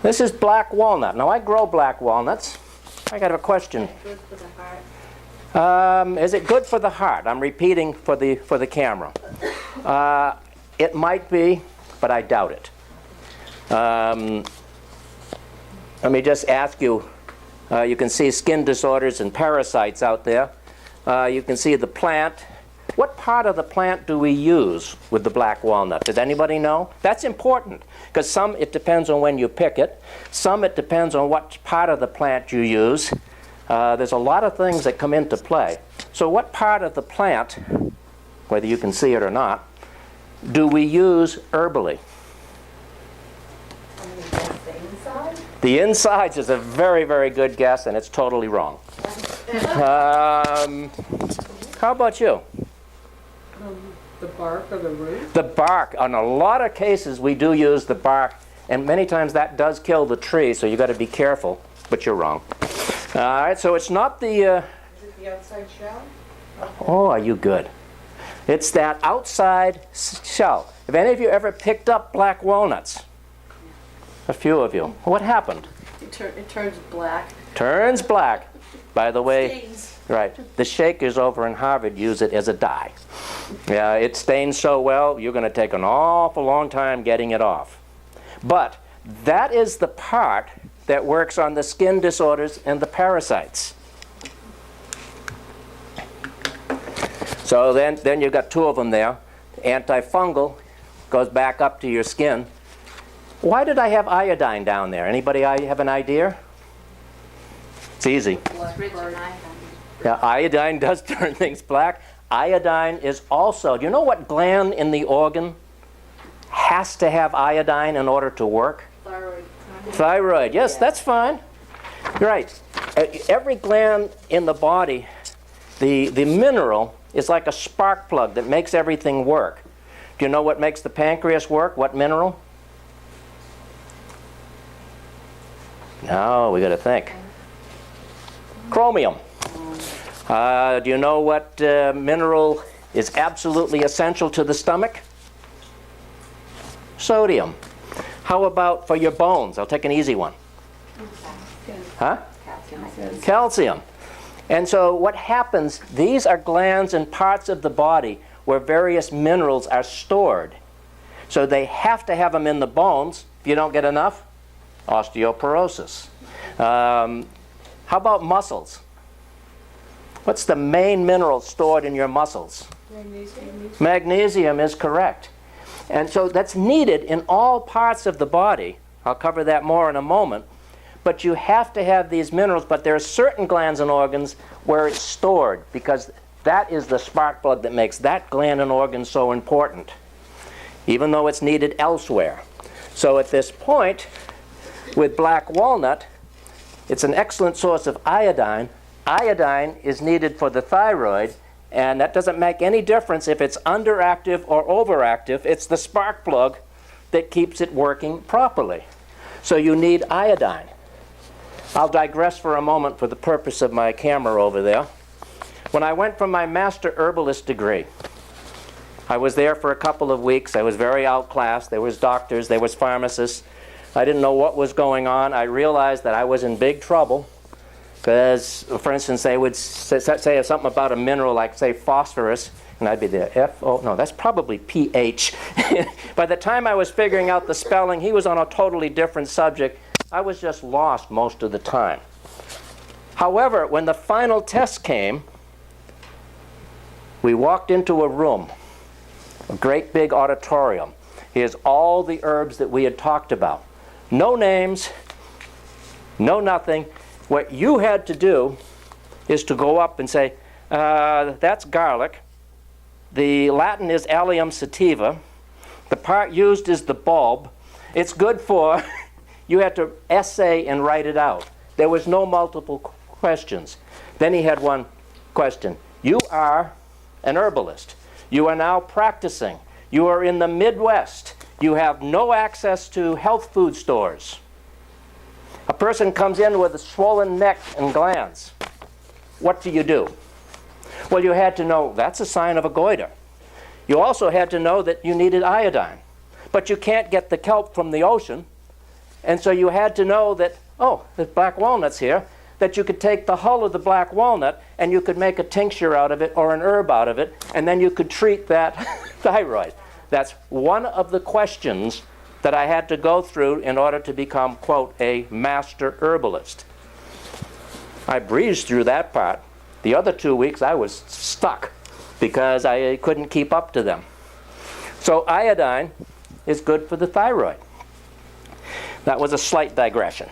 This is black walnut. Now, I grow black walnuts. I got a question. Good for the heart. Is it good for the heart? I'm repeating for the camera. It might be, but I doubt it. Let me just ask you, you can see skin disorders and parasites out there. You can see the plant. What part of the plant do we use with the black walnut? Does anybody know? That's important, because some it depends on when you pick it. Some it depends on what part of the plant you use. There's a lot of things that come into play. So what part of the plant, whether you can see it or not, do we use herbally? The insides is a very, very good guess, and it's totally wrong. How about you? The bark or the root? The bark. On a lot of cases, we do use the bark, and many times that does kill the tree, so you've got to be careful, but you're wrong. All right, so it's not the... Is it the outside shell? Oh, are you good? It's that outside shell. Have any of you ever picked up black walnuts? A few of you. What happened? It turns black. Turns black. By the way, Stains. right, the Shakers over in Harvard use it as a dye. Yeah, it stains so well, you're going to take an awful long time getting it off. But that is the part that works on the skin disorders and the parasites. So then you've got two of them there. Antifungal goes back up to your skin. Why did I have iodine down there? Anybody have an idea? It's easy. Rich in iodine. Yeah, iodine does turn things black. Iodine is also, do you know what gland in the organ has to have iodine in order to work? Thyroid. Thyroid, yes, that's fine. Right. Every gland in the body, the mineral is like a spark plug that makes everything work. Do you know what makes the pancreas work? What mineral? No, we got to think. Chromium. Do you know what mineral is absolutely essential to the stomach? Sodium. How about for your bones? I'll take an easy one. Huh? Calcium. And so what happens, these are glands and parts of the body where various minerals are stored. So they have to have them in the bones. If you don't get enough, osteoporosis. How about muscles? What's the main mineral stored in your muscles? Magnesium. Magnesium is correct. And so that's needed in all parts of the body. I'll cover that more in a moment. But you have to have these minerals, but there are certain glands and organs where it's stored, because that is the spark plug that makes that gland and organ so important, even though it's needed elsewhere. So at this point, with black walnut, it's an excellent source of iodine. Iodine is needed for the thyroid, and that doesn't make any difference if it's underactive or overactive. It's the spark plug that keeps it working properly. So you need iodine. I'll digress for a moment for the purpose of my camera over there. When I went for my master herbalist degree, I was there for a couple of weeks. I was very outclassed. There was doctors, there was pharmacists. I didn't know what was going on. I realized that I was in big trouble because, for instance, they would say something about a mineral like, say, phosphorus, and I'd be there, no, that's probably pH. By the time I was figuring out the spelling, he was on a totally different subject. I was just lost most of the time. However, when the final test came, we walked into a room, a great big auditorium. Here's all the herbs that we had talked about. No names, no nothing. What you had to do is to go up and say, that's garlic. The Latin is Allium sativa. The part used is the bulb. It's good for, you had to essay and write it out. There was no multiple questions. Then he had one question. You are an herbalist. You are now practicing. You are in the Midwest. You have no access to health food stores. A person comes in with a swollen neck and glands. What do you do? Well, you had to know that's a sign of a goiter. You also had to know that you needed iodine. But you can't get the kelp from the ocean. And so you had to know that, oh, there's black walnuts here, that you could take the hull of the black walnut and you could make a tincture out of it or an herb out of it, and then you could treat that thyroid. That's one of the questions that I had to go through in order to become, quote, a master herbalist. I breezed through that part. The other 2 weeks I was stuck because I couldn't keep up to them. So iodine is good for the thyroid. That was a slight digression.